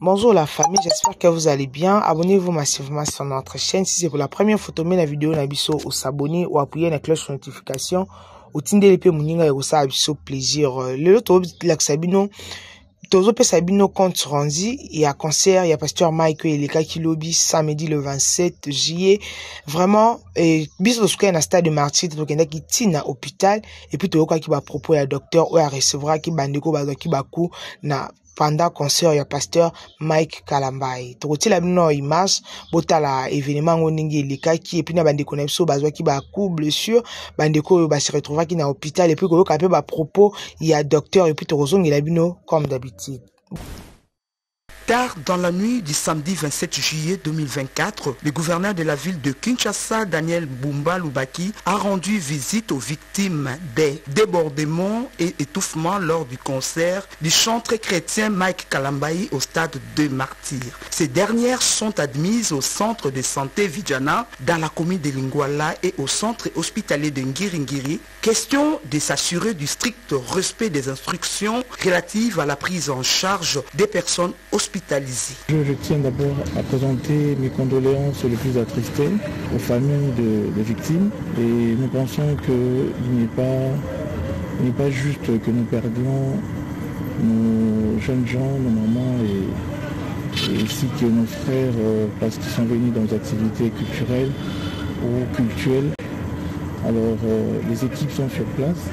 Bonjour la famille, j'espère que vous allez bien. Abonnez-vous massivement sur notre chaîne. Si c'est pour la première fois, tombez la vidéo na biso ou s'abonner ou appuyer la cloche de notification. Ou tinde l'épée mouninga et ou ça biso plaisir. Le lot l'axabino. Tozo pe sabino compte rendu. Il y a concert, il y a pasteur Mike et les Kakilobi samedi le 27 juillet. Vraiment, biso souka na stade de martyr, to kenda ki tina hôpital et puis to ki ba propos ya docteur ou ya recevra ki bandeko ba ki ba ku na pendant concert ya pasteur Mike Kalambai. Tokoti la bino image botala événement ngoningi likaki et puis na bandeko na biso bazwa ki ba coup blessure bandeko ba se retrouva ki na hôpital et puis ko ka pe ba propos ya docteur et puis tozongi la bino comme d'habitude. Tard dans la nuit du samedi 27 juillet 2024, le gouverneur de la ville de Kinshasa, Daniel Bumba Lubaki, a rendu visite aux victimes des débordements et étouffements lors du concert du chanteur chrétien Mike Kalambai au stade de Martyrs. Ces dernières sont admises au centre de santé Vijana dans la commune de Lingwala et au centre hospitalier de Ngiringiri. Question de s'assurer du strict respect des instructions relatives à la prise en charge des personnes hospitalisées. Je tiens d'abord à présenter mes condoléances les plus attristées aux familles des victimes et nous pensons qu'il n'est pas juste que nous perdions nos jeunes gens, nos mamans et ainsi que nos frères parce qu'ils sont venus dans des activités culturelles ou cultuelles. Alors les équipes sont sur place.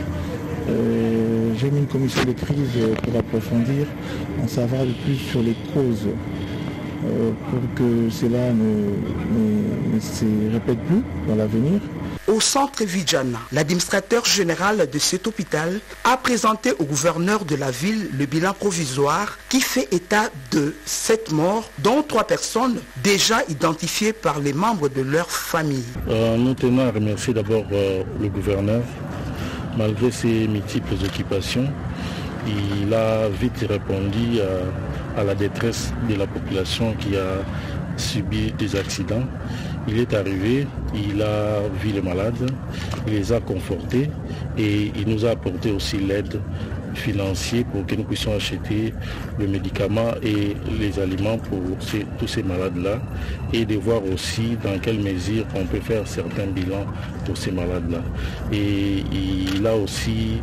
J'ai mis une commission de crise pour approfondir, en savoir le plus sur les causes pour que cela ne se répète plus dans l'avenir. Au centre Vijana, l'administrateur général de cet hôpital a présenté au gouverneur de la ville le bilan provisoire qui fait état de 7 morts, dont 3 personnes déjà identifiées par les membres de leur famille. Nous tenons à remercier d'abord le gouverneur. Malgré ses multiples occupations, il a vite répondu à la détresse de la population qui a subi des accidents. Il est arrivé, il a vu les malades, il les a confortés et il nous a apporté aussi l'aide financière pour que nous puissions acheter le médicament et les aliments pour tous ces malades-là et de voir aussi dans quelle mesure on peut faire certains bilans pour ces malades-là. Et il a aussi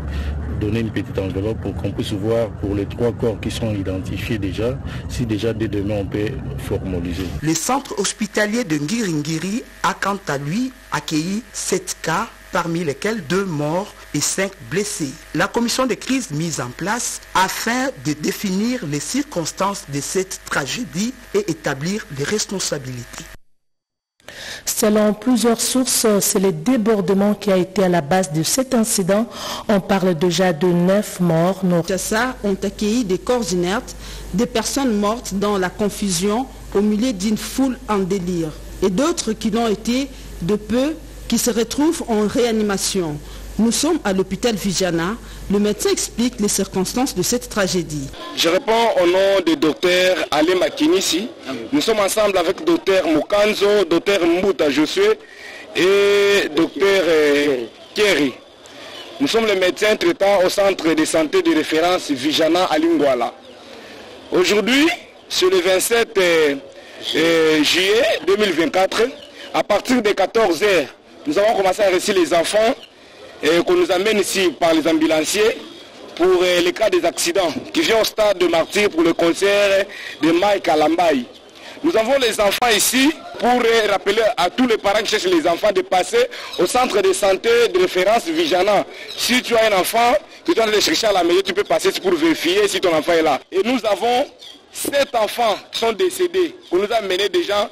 donné une petite enveloppe pour qu'on puisse voir pour les 3 corps qui sont identifiés déjà, si déjà dès demain on peut formaliser. Le centre hospitalier de Ngiringiri a quant à lui accueilli 7 cas, parmi lesquels 2 morts et 5 blessés. La commission de crise mise en place afin de définir les circonstances de cette tragédie et établir les responsabilités. Selon plusieurs sources, c'est le débordement qui a été à la base de cet incident. On parle déjà de 9 morts. Kinshasa ont accueilli des corps inertes, des personnes mortes dans la confusion au milieu d'une foule en délire. Et d'autres qui l'ont été de peu, qui se retrouvent en réanimation. Nous sommes à l'hôpital Vijana. Le médecin explique les circonstances de cette tragédie. Je réponds au nom du docteur Ali Makinissi. Nous sommes ensemble avec docteur Mukanzo, docteur Mbuta Josué et docteur Kerry. Nous sommes les médecins traitants au centre de santé de référence Vijana à Lingwala. Aujourd'hui, sur le 27 juillet 2024, à partir de 14 h, nous avons commencé à réciter les enfants qu'on nous amène ici par les ambulanciers pour les cas des accidents qui viennent au stade de Martyrs pour le concert de Mike Kalambai. Nous avons les enfants ici pour rappeler à tous les parents qui cherchent les enfants de passer au centre de santé de référence Vijana. Si tu as un enfant que tu dois aller chercher à la maison, tu peux passer pour vérifier si ton enfant est là. Et nous avons 7 enfants qui sont décédés, qu'on nous a menés déjà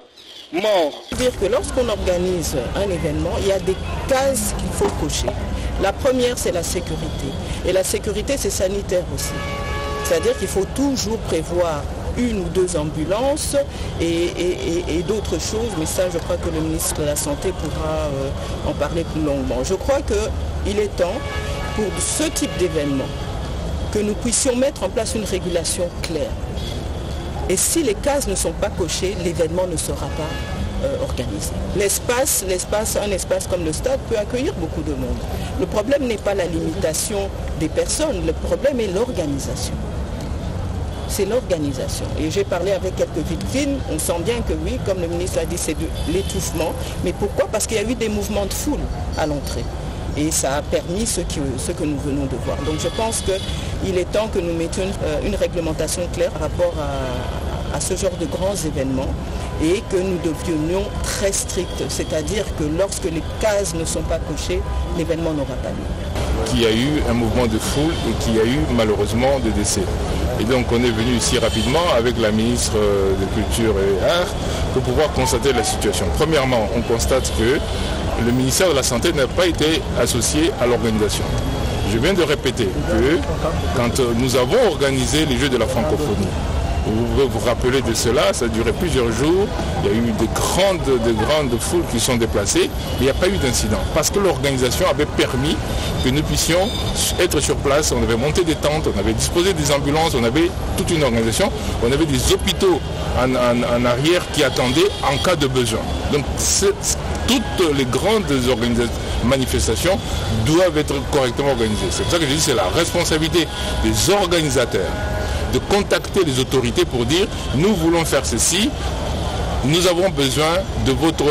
morts. C'est-à-dire que lorsqu'on organise un événement, il y a des cases qu'il faut cocher. La première, c'est la sécurité. Et la sécurité, c'est sanitaire aussi. C'est-à-dire qu'il faut toujours prévoir 1 ou 2 ambulances et d'autres choses. Mais ça, je crois que le ministre de la Santé pourra en parler plus longuement. Je crois qu'il est temps, pour ce type d'événement, que nous puissions mettre en place une régulation claire. Et si les cases ne sont pas cochées, l'événement ne sera pas organisé. Un espace comme le stade peut accueillir beaucoup de monde. Le problème n'est pas la limitation des personnes, le problème est l'organisation. c'est l'organisation. Et j'ai parlé avec quelques victimes, on sent bien que oui, comme le ministre a dit, c'est de l'étouffement. Mais pourquoi? Parce qu'il y a eu des mouvements de foule à l'entrée. Et ça a permis ce que nous venons de voir. Donc je pense qu'il est temps que nous mettions une réglementation claire par rapport à ce genre de grands événements et que nous devenions très stricts. C'est-à-dire que lorsque les cases ne sont pas cochées, l'événement n'aura pas lieu. Qu'il y a eu un mouvement de foule et qu'il y a eu malheureusement des décès. Et donc on est venu ici rapidement avec la ministre de Culture et Arts pour pouvoir constater la situation. Premièrement, on constate que le ministère de la Santé n'a pas été associé à l'organisation. Je viens de répéter que quand nous avons organisé les Jeux de la francophonie, vous pouvez vous rappeler de cela, ça a duré plusieurs jours, il y a eu de grandes foules qui sont déplacées, mais il n'y a pas eu d'incident. Parce que l'organisation avait permis que nous puissions être sur place, on avait monté des tentes, on avait disposé des ambulances, on avait toute une organisation, on avait des hôpitaux en arrière qui attendaient en cas de besoin. Donc toutes les grandes manifestations doivent être correctement organisées. C'est pour ça que je dis que c'est la responsabilité des organisateurs de contacter les autorités pour dire nous voulons faire ceci, nous avons besoin de votre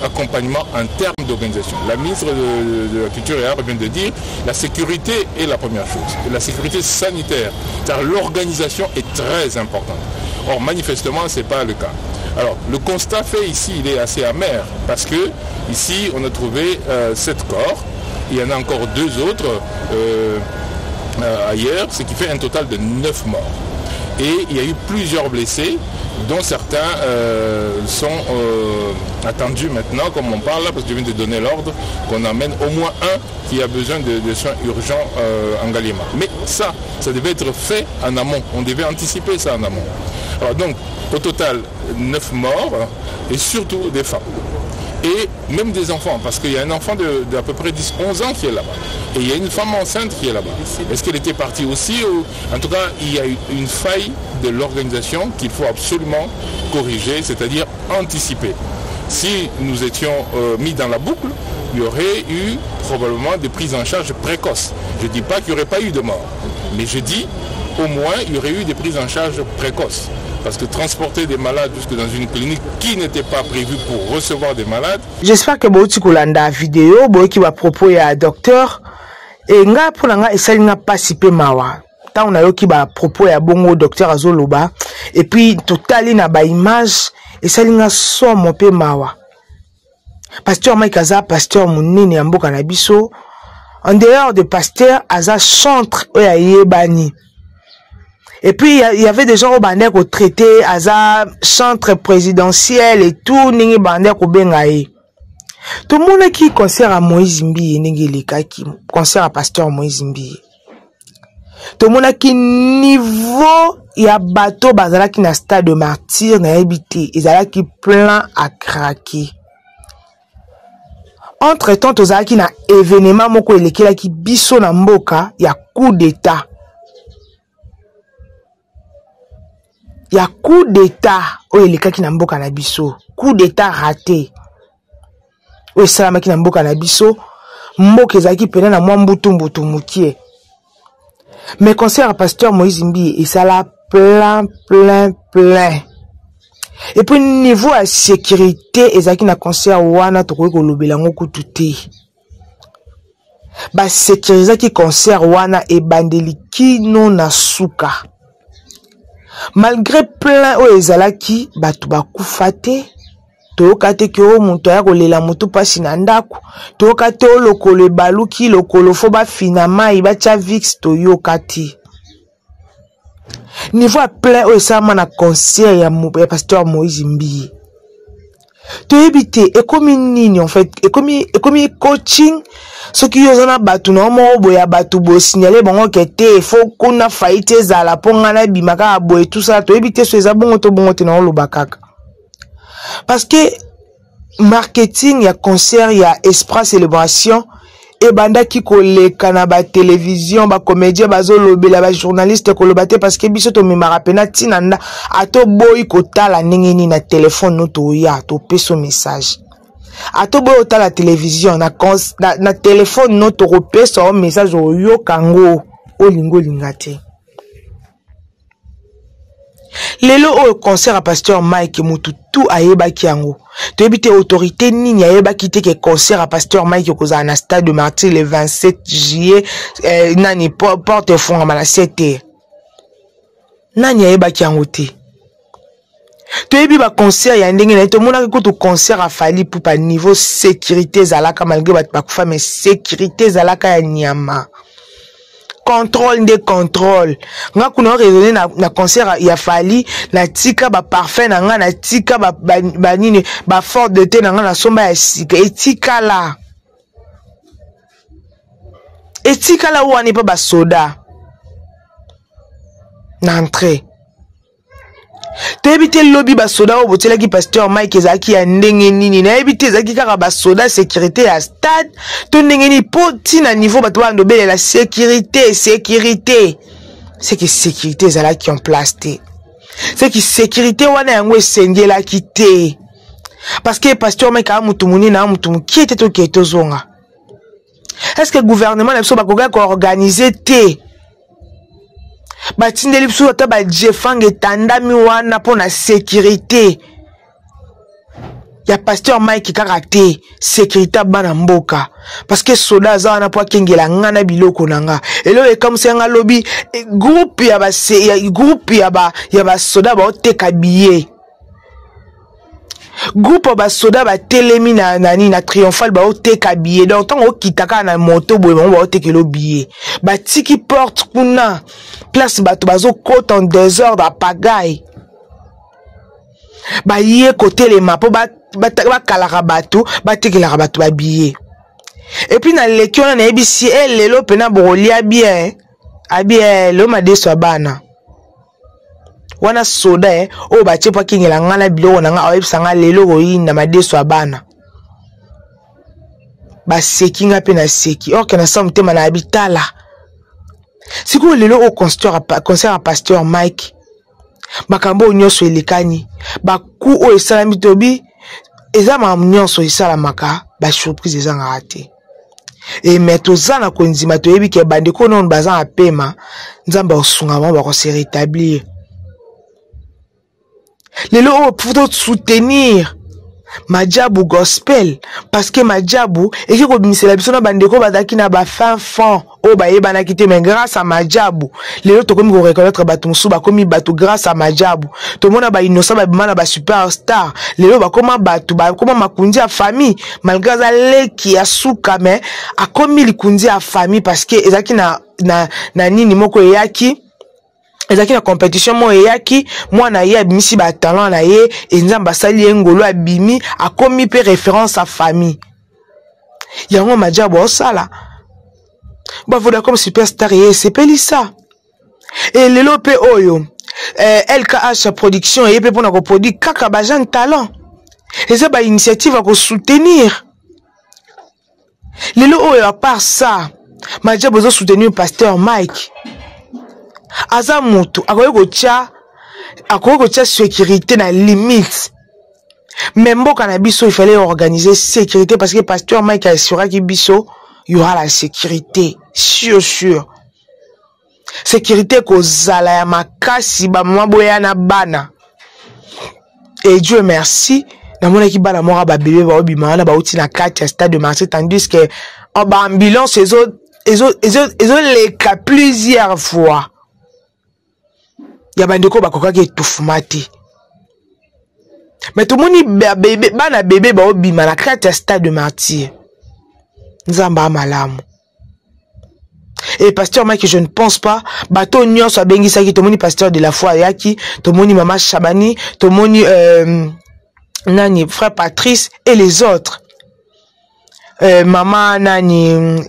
accompagnement en termes d'organisation. La ministre de la Culture et Arts vient de dire la sécurité est la première chose, la sécurité sanitaire, car l'organisation est très importante. Or manifestement ce n'est pas le cas. Alors le constat fait ici il est assez amer parce que ici on a trouvé 7 corps, il y en a encore 2 autres ailleurs, ce qui fait un total de 9 morts. Et il y a eu plusieurs blessés, dont certains sont attendus maintenant, comme on parle là, parce que je viens de donner l'ordre qu'on amène au moins un qui a besoin de soins urgents en Galima. Mais ça devait être fait en amont, on devait anticiper ça en amont. Alors donc, au total, 9 morts, et surtout des femmes. Et même des enfants, parce qu'il y a un enfant d'à peu près 10-11 ans qui est là-bas. Et il y a une femme enceinte qui est là-bas. Est-ce qu'elle était partie aussi ou... En tout cas, il y a une faille de l'organisation qu'il faut absolument corriger, c'est-à-dire anticiper. Si nous étions mis dans la boucle, il y aurait eu probablement des prises en charge précoces. Je ne dis pas qu'il n'y aurait pas eu de mort, mais je dis au moins il y aurait eu des prises en charge précoces. Parce que transporter des malades jusque dans une clinique qui n'était pas prévue pour recevoir des malades. J'espère que vous avez la vidéo, qui va proposer à docteur. Et nga pour nga esali nga pasipe mawa. Ta on a yo qui va proposer à bongo docteur Azoloba. Et puis totali na ba image esali nga somo pe mawa. Pasteur Maikaza, pasteur munene amboka na biso. En dehors de pasteur, aza chantre oya yebani. Et puis, il y avait des gens au bandek au traité, Aza, chantre présidentiel et tout, n'ingi bandek au bengaye. Tout le monde qui concert à Moïse Mbi, n'ingi leka qui concert à pasteur Moïse Mbi. Tout le monde qui niveau, il y a bateau, bazala qui na stade de martyr, na habité, ils qui plein à craquer. Entre temps, tous qui na événement, moko elekela qui biso na mboka, il y a coup d'état. Il y a coup d'état au eleka ki na mboka na biso, coup d'état raté. O salama ki na mboka na biso, mboka ezaki pena na mwa mbutu mukie. Mais concert à pasteur Moïse Mbi, et ça l'a plein. Et puis niveau à sécurité, ezaki na concert wana tokoki kolobela ngo kututé. Ba sécuriser ki concert wana e bandeli kino na suka. Malgré plein o ezalaki batu bakufate tokate ke o muntu ya kolela mutu pasi na ndako tokate o lokolo baluki lokolo fo ba finama ibacha vix to yokati niveau à plein o esama na concert ya pasteur Moïse Mbi to ebité ekomi nini en fait ekomi coaching ce qui yozana batu na mo boya batu bo signaler bongo kete faut qu'on a faillite za la ponga na bimaka boye tout ça to ebité so eza bongo te na lobakaka parce que marketing ya concert ya esprit célébration et banda ki koleka na ba télévision ba comédien bazo lobela ba journaliste kolobate parce que biso to memara pena tinanda ato boy kotala ningini na téléphone no to ya to peso message ato boy ota la télévision na téléphone no to peso message o yo kango o lingo lingate Lelo au concert à pasteur Mike mutu tout ayeba kiango. Tu habite autorité nini ayeba kite ke concert à pasteur Mike koza na stade de Martyr le 27 juillet nani porte fond à la 7h. Nani ayeba kiango te. Tu ebi ba concert ya ndenge na to mona ko to concert a fali pour pa niveau sécurité zalaka malgré ba kufa mais sécurité zalaka ya nyama. Contrôle des contrôles. Nga kuna raisonner na concert ya fali na tika ba parfait na nga na tika ba nini ba fort de thé na nga na somba ya sika etika la. Etika la ou ane pa ba soda. Na entrée. Tu éviter le lobby basoda au botela qui pasteur Mike ezaki ya ndenge nini na éviter ezaki kaka basoda sécurité à stade to ndenge ni poti na niveau bato ba ndobele la sécurité c'est que sécurité zala qui en place té c'est que sécurité wana yango esengela kité parce que pasteur Mike a mutu muni na mutu qui était to keto zonga est-ce que le gouvernement na biso bakoka ko organiser té batindeli biso ata ba jefang etandami wana pour na sécurité ya pasteur Mike kaka sécurité bana mboka parce que soda za wana po kengela ngana biloko nanga elo ekamse nga lobby groupe ya ba soda ba oteka billet groupe ba soda ba telemi na nani na triomphal ba oteka billet donc tant okitaka na moto boye ba otekelo billet ba tiki porte kuna place bato bazo côte en désordre à pagaille ba yé côté les mapo ba kalaka bato ba tekelaka bato ba billet et puis na lekiona na ebisi lelo pena bolia bien abie lo madeso bana wana soda o ba chepa kingela ngana biloko na nga awebisanga lelo koyinda madeso bana ba sekinga pe na seki or que na samtema na habitala siko lelo au concert à pasteur Mike makambo nyonso elekani ba ku o esalami tobi ezama nyonso esalamaka ba surprise ezanga raté et mettre zana konzima to yebi ke bandeko non bazan apema nzamba osunga ba ko se rétablir lelo pour soutenir Madjabou gospel parce que Madjabou et que comme c'est la personne bandeko badaki na ba fin fond o ba yebana kité mais grâce à Madjabou les autres comme reconnaître bato musu ba comme bato grâce à Madjabou tout monde ba innocent ba bimana ba superstar les autres ba comme bato ba comme makundi a famille malgré ça leki asuka mais a comme likundi a famille parce que ezaki na nini moko yaki ezaki na compétition mo yaki mwana ye abimisi ba talent na ye enzamba sali ngolo abimi akomi pe référence à famille yango Madjabou osala ba voda comme superstar ye sepeli ça et lelo pe oyo LKH production ye pe pona ko produire kaka ba jeune talent et ça ba initiative à ko soutenir lelo oyo à part ça Madjabou zo soutenir pasteur Mike aza mutu akoyeko tia sécurité na limite mais mboka na biso il fallait organiser sécurité parce que pasteur Mike assura que biso il y aura la sécurité sûr sécurité kozala ya makasi ba mama boya na bana et Dieu merci na mona ki bana mora ba bébé ba obima na ba uti na kati ya stade de Marseille tandis que en ba ambulance ils ont les cas plusieurs fois. Ya bandeko bakoka ke tufumati. Mais tout le monde bébé bana bébé ba obima na kati ya stade de Martyr. Nzamba malamu. Et pasteur Mike je ne pense pas bato nyonso abengisa ki tomoni pasteur de la foi yaki, tomoni maman Chabani, tomoni nani frère Patrice et les autres. Maman nani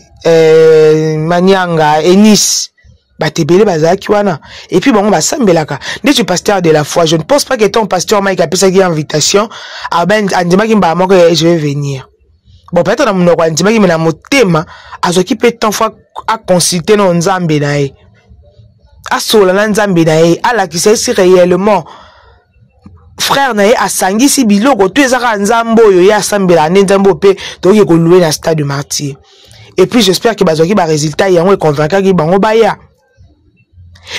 Manianga Enis batebele bazaki wana et puis bon basambelaka ndeti pasteur de la foi je ne pense pas que ton pasteur Mike a pesa ki invitation a ben andima ki mba moko je vais venir bon peut-être na munoko andima ki na motema azoki pe tant fois a consulter no nzambe na ye a sola na nzambe na ye ala ki c'est réellement frère na ye asangisi biloko to ezaka nzambo oyo ya sambela ne nzambo pe to ye ko louer na stade de Martyr et puis j'espère que bazoki ba résultat yango e convaincre ki bango baya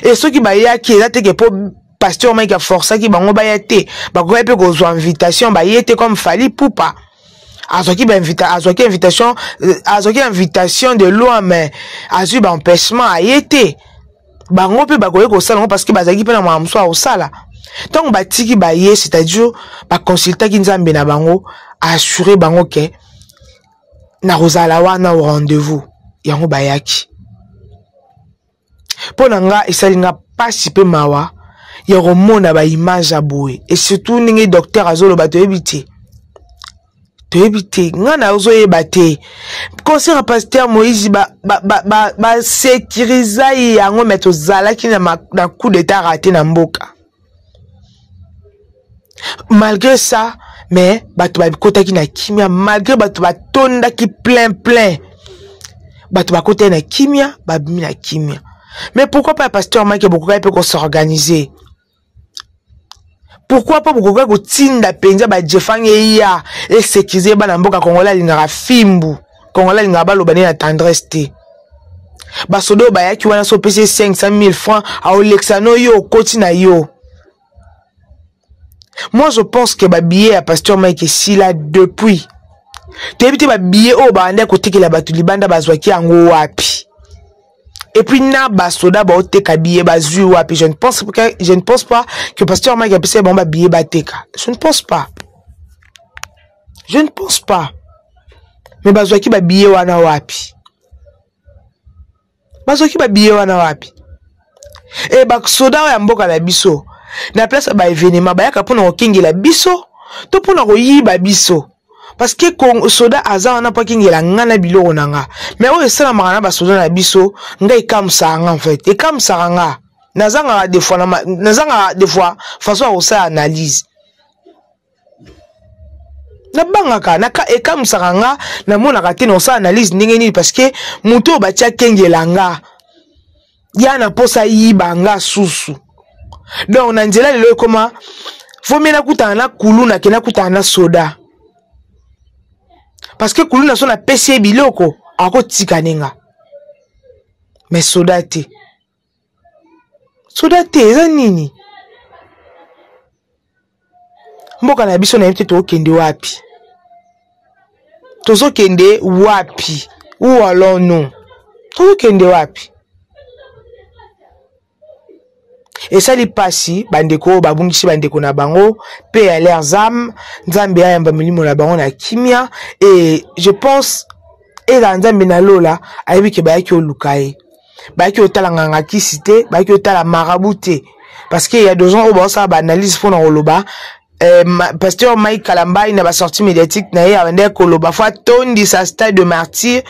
et ceux qui baya qui est là que pour pasteur Mike a forcé qui bango ba yete ba ko pe ko zo invitation ba yete comme Fally Poupa azoki ba invitation invitation de loin mais azu ba empêchement a yete bango pe ba ko sala parce que bazaki pe na mamso a sala donc ba tiki ba ye c'est-à-dire ba consulter ki nzambe na bango assurer bango ke na rozala wana au rendez-vous yango bayaki pona nga esalinga pasi pe mawa ya romona ba image aboye et surtout ningi docteur azolo ba to ebité nga na ozo yebate conseil pasteur Moïse ba sécuriser yango meto zala ki na coup d'état raté na mboka malgré ça mais bato ba kota ki na kimia malgré bato ba tonda ki plein bato ba kota na kimia ba bimi na kimia. Mais pourquoi pas pasteur Mike beaucoup peut s'organiser? Pourquoi pas beaucoup ko tinda penza ba jefange ya et sécuriser ba na mboka Kongola lingara fimbu Kongola lingara ba lobane na tendresse te ba sodo ba yaki wana so pese 500,000 francs a Olexano yo koti na yo. Moi je pense que ba billet à pasteur Mike si là depuis tu évite ba billet o ba ande ko tikela batu libanda bazwaki yango wapi. Et puis na basoda ba oteka billet bazui wapi. Je ne pense pas que pasteur Mike a pensé bon ba billet bateka. Je ne pense pas. Mais bazwaki ba billet wana wapi. Et ba soda ya mboka la biso. Na place ba événement ba yaka pona okingela biso to pona koyiba biso. Parce que soda aza na pa kingela ngana biloko nanga mais o esala makana ba soda na biso ngai kamsa nga en fait et kamsa nga nazanga des fois façon o sa analyse na bangaka na ka e kamsa nga na mona ka teno sa analyse ndenge ni parce que muto ba tia kingela nga yana posa yiba nga susu donc na nzela lelo koma fomena kutana na kuluna kena kutana na soda. Parce que kuluna son a pesi biloko ako tikanenga. Mais soda te eza nini? Mboka na biso na yete to kende wapi? Tozo kende wapi? Ou alors non? Tozo kende wapi? Et ça li pasi bandeko babungisi bandeko na bango pe à leurs âmes nzambe ya yamba milimo na bango na kimia et je pense et dans nzambe na lola ayebi ke bayaki olukaye bayaki otalanga ngakisite bayaki otala marabouté parce que il y a 2 ans au ça ba analyse fona oloba pasteur Mike Kalamba ina ba sortie médiatique na ya ndé koloba fa tondi sa stade de martyr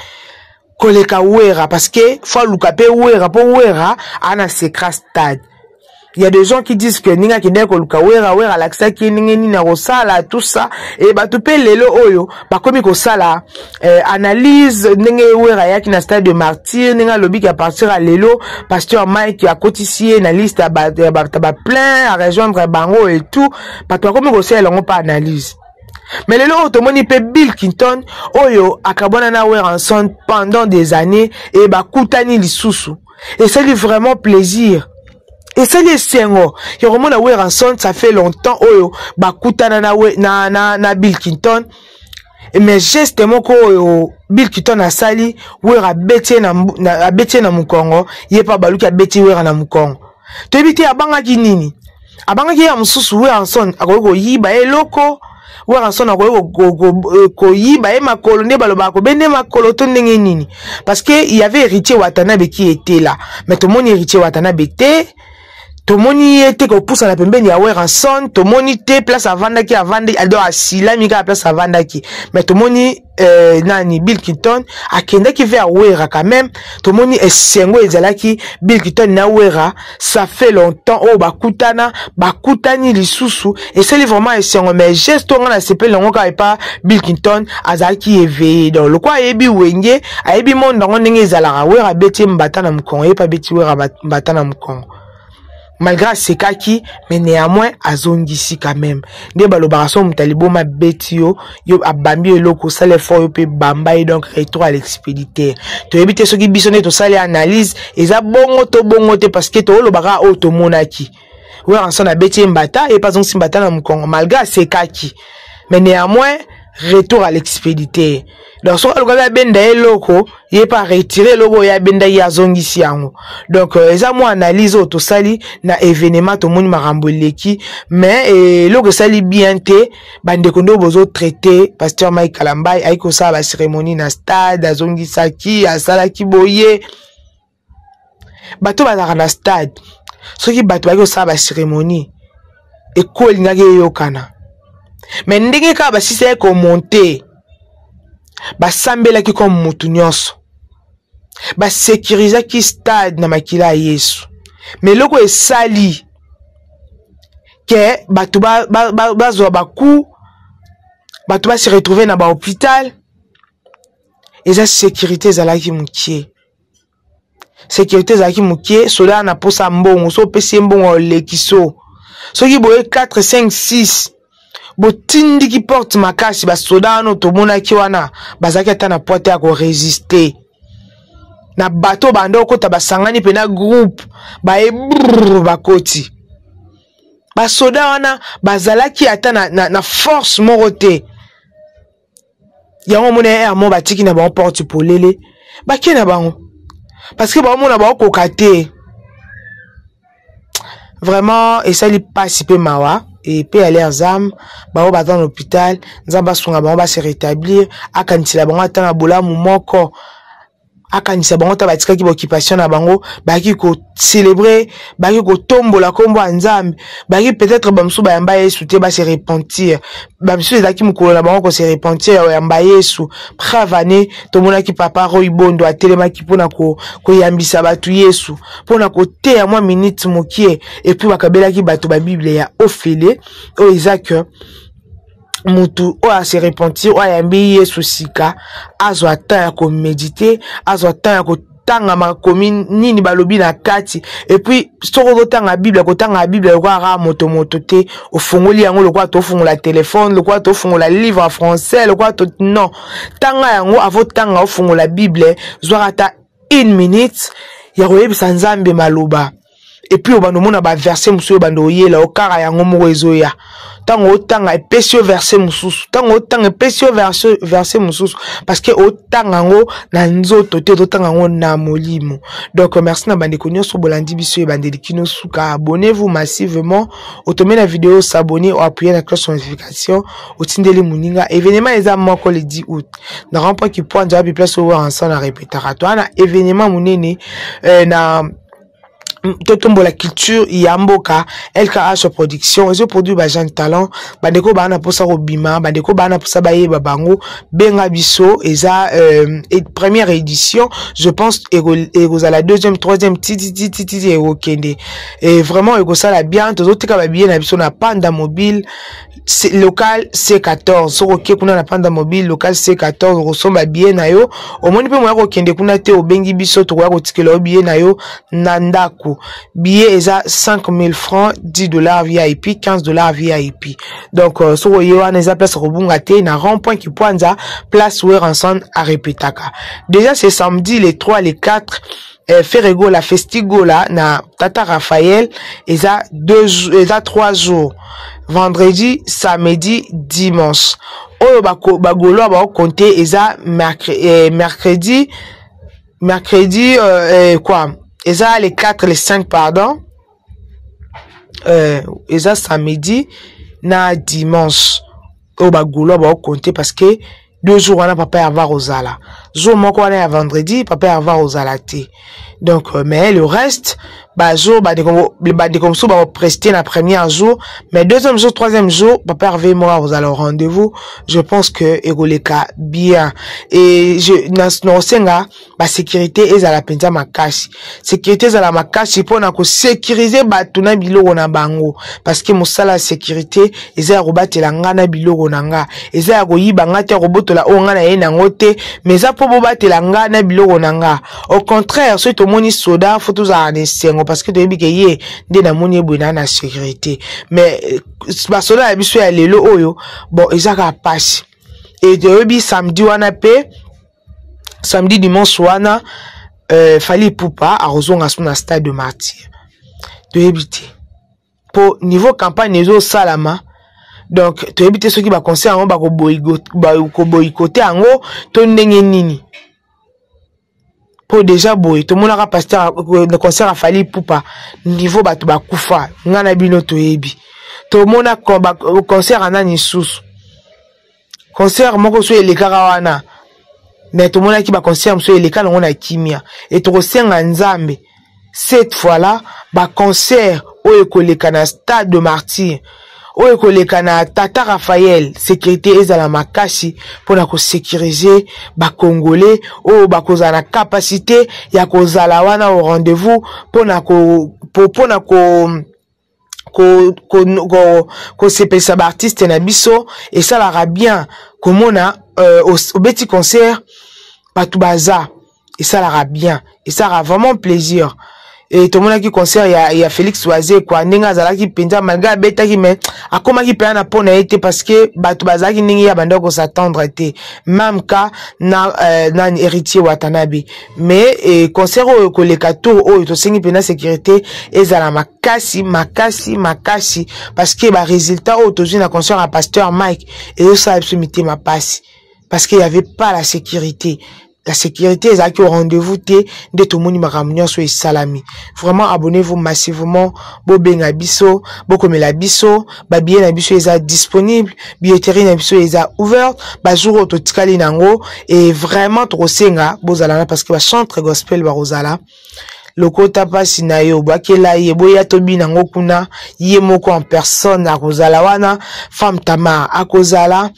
koleka wera parce que fa lukape wera po wera ana secret stade. Il y a des gens qui disent que ninga ki ndeko luka wera laksa ki ningeni na rosala tout ça et ba to pe lelo oyo ba komi ko sala analyse ninge wera ya ki na stade de martyr ninga lobi ki a partir à lelo pasteur Mike a cotifié na liste ba plein à rejoindre bango et tout ba to komi ko sala ngo pa analyse. Mais lelo automoni pe Bill Clinton oyo akabona na wera ensemble pendant des années et ba kutani lisusu et ça lui vraiment plaisir. Et ça les sengo, yo remona na Weranson ça fait longtemps oyo bakutana na Bill Clinton. Mais justement ko Bill Clinton a sali wera beti na mukongo, ye pa baluki a beti wera na mukongo. To ebiti abanga ki nini? Abanga ki ya mususu Weranson akoko yiba eloko. Weranson akoko ko yiba e makolo ne baloba ko bende makolo to ndenge nini? Parce que il y avait héritier Watanabe qui était là. Mais tout le monde héritier Watanabe était tomoni était ko poussa na pembeni ya Weranson, tomoni te place avandaki ado asila mika place avandaki. Mais tomoni nani Bill Clinton akendaki vers Wera quand même. Tomoni esengo ezalaki Bill Clinton na Wera, ça fait longtemps oh bakutani lisusu et c'est vraiment esengo mais geste on a sepel ngo ka pas Bill Clinton azaki éveillé donc le quoi ebi wenge ayebi monde ngo ndenge ezalaka Wera beti mbata na mukongo et pas beti Wera mbata na mukongo. Malgré ce kaki, mais néanmoins, azongisi quand même. Des balobarations, mutalibo ma betio, yo abambi eloko, ça les fort, yo pe bamba, et donc retour à l'expéditeur. Tu évites ceux qui bisonnent, tout ça les analyse, et ça bongote, parce que tu olobara auto monaki. ouais ensemble a bêté mbata et pas donc mbata na mukongo malgré c'est kaki mais néanmoins retour à l'expéditeur donc so alga benda eloko il est pas retiré logo ya benda ya zongisi yango donc eza mo analyse auto sali na événement to moni marambo leki mais logo sali bien te bande kondo bozo traiter pasteur Mike Kalambai aiko sa ba cérémonie na stade azongisaki asalaki boye bato bazaka na stade soki bato bako sa ba cérémonie et kolingaki yokana mais ndenge ka ba sisa ko monter ba sambela ki comme mutu nyonso ba sécuriser ki stade na makila Yesu mais loko esali que bato ba zo ba coup bato ba se retrouver na ba hôpital et ça sécurité zalaki mukie sécurité zalaki mukie sola na posa mbongo so pesi mbongo lekiso soki boye 4 5 6 botindi ki porte makasi ba soda no to mona ki wana bazaki ata na porte ya ko résister na bato bando kota basangani pe na groupe ba bakoti ba soda wana bazalaki ata na force morote yango mona ya mo batiki na ba porte polele ba kena bango parce que ba mona ba kokate vraiment et ça li participer mawa et puis aller aux âmes ba ba dans l'hôpital nzamba sunga ba se rétablir akanitila bango ata na bolamu moko akanisa bango ta batika ki occupation na bango baki ko célébrer baki ko tombola kombo nzambe baki peut-être bamsu ba yamba Yesu te ba se repentir bamsu ezaki mukolo na bango ko se repentir ya yamba Yesu pravane to mona ki papa roibondo atelema ki pona ko yambisa batu Yesu pona ko te ya mwa minute mokie et puis bakabela ki batu ba Bible ya Ophélie o Isaac mutu o a se repentir o yambi Yesu sika azo ata ko méditer azo ata ko tanga makomi nini balobi na kati et puis soko tanga Bible ko tanga Bible ko ara moto te o fongoli yango le kwa to fongola téléphone le kwa to fongola livre en français le kwa to non tanga yango avo tanga o fongola Bible zwata 1 minute ya koyebisa Nzambe maloba et puis obando mona ba verset musu bando yela o kara yango moko ezoya tango otanga epesio verset mususu tango otanga epesio verset mususu parce que otanga ngo na nzoto te otanga ngo na molimo. Donc merci na bande konyo so bolandi biso e bande dikino suka, abonnez-vous massivement, otomé la vidéo, s'abonner ou appuyer la cloche de notification, otindeli muninga événement eza moko le 10 août na rempo ki point de place au ensemble na répétera toi na événement munene na totombo la culture yamboka LKH production et produit ba Jean Talent bandeko bana posa robima bandeko bana posa baye babango benga biso eza première édition je pense à la deuxième troisième titi kende et vraiment ça bien tous autres ka bien na biso na Panda Mobile local C14 so OK kuna na Panda Mobile local C14 ressemble bien na yo au moins pe mo kende kuna te obengi biso to ko tikela bien na yo nandako billet eza 5000 francs, $10 VIP, $15 VIP. Donc so yo ana eza place robunga te na rond-point qui poinza place où ensemble à Repetaka. Déjà c'est samedi les 3 les 4 Ferrego la Festigo là na Tata Raphaël eza 3 jours. Vendredi, samedi, dimanche. Oyo bagolo ba compter eza mercredi quoi? Eza les 4 les 5 pardon. Eza samedi na dimanche. Oyo bagolo ba compter parce que 2 jours on a papa avoir aux ala. Jour moko on est à vendredi, papa avoir aux ala te. Donc mais le reste bah jour bah des comme ça bah prester la première jour mais deuxième jour troisième jour papa arrive moi aux ala rendez-vous je pense que egoleka bien et je na senga bah sécurité et à la penza makashi sécurité à la makashi pour na ko sécuriser ba tuna biloko na bango parce que mosala sécurité eza robatela ngana biloko nanga eza ko yiba ngati robotola onga na yena ngote mais za po bobatela ngana biloko nanga au contraire ce to moni soda faut tous en sengo parce que de bikeye de na moni ebuna na sécurité mais basola ya biso ya lelo oyo bon ezaka passe et de bi samedi wana pe samedi dimanche wana fali poupa a rozonga na stade de martyr de ebité pour niveau campagne ezo salama. Donc to éviter ceux qui va concert en ba ko boycotter ango to ndenge nini. Pour déjà boy to monaka pasteur le concert a fallu poupa niveau ba to ba kufa ngana bino to yebi. To mona ko ba concert anani susu. Concert moko so elekaka wana. Mais to mona ki ba concert so eleka longo na kimia et to senga nzambe. Cette fois-là, ba concert oyo koleka na stade de Martyr, oyo koleka na Tata Raphaël, sécurité ezala makasi pona ko sécuriser ba Congolais oyo ba kozala na capacité ya kozala wana au rendez-vous pona ko sepesa ba artiste na biso et ça la bien komona au petit concert Patubaza et ça la bien et ça a vraiment plaisir. Et tout le monde qui concert il y a Félix Oazé quoi ninga zala ki penza malgré beta ki mais akoma ki pena pona été parce que batu bazaki ningi ya banda ko s'attendre été même cas na héritier Watanabe mais concert au koleka tour o to sengi pena sécurité ezala makasi parce que ba résultat au tozi na concert à pasteur Mike et ça absolument ma passe parce qu'il y avait pas la sécurité. La sécurité est au rendez-vous de tout le monde makamunyo sur salami. Vraiment abonnez-vous massivement. Bo benga biso, bo komela biso, ba billet na biso est disponible, billetterie na biso est ouverte, ba jour to tikali nango et vraiment trop senga bozala parce que ba chantre gospel ba rozala. Loko tapasi na yo bakela ye boya tobi nango kuna ye moko en personne na rozala wana femme Tamar akozala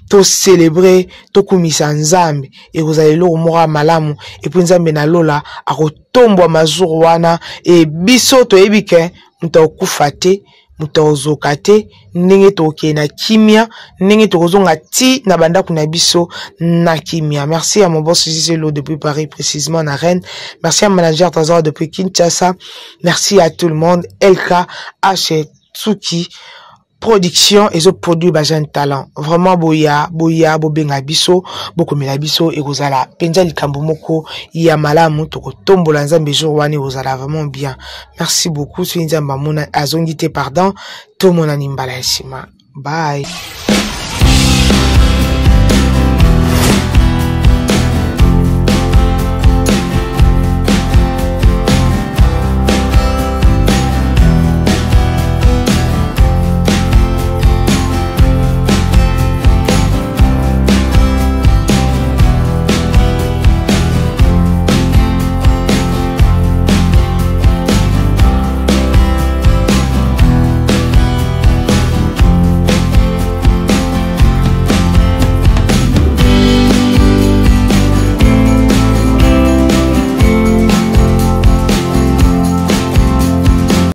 to célébrer to kumisa nzambe et vous allez lo mora malamu et puis nzambe na lola akotombwa mazuru wana et biso to ebike muta okufate muta ozokate ndenge to na kimia ndenge to kozonga ti na banda kuna biso na kimia. Merci à mon boss Giselo depuis Paris précisément na Rennes. Merci à manager Tazor depuis Kinshasa. Merci à tout le monde. LK H Tsuki production et autres produits bajan talent vraiment boya bobenga biso bokomela biso et kozala penza likambo moko ya malamu to kotombola nzambe jour wani kozala vraiment bien. Merci beaucoup sur nzamba mona azongite pardon to mona nimbala shima bye.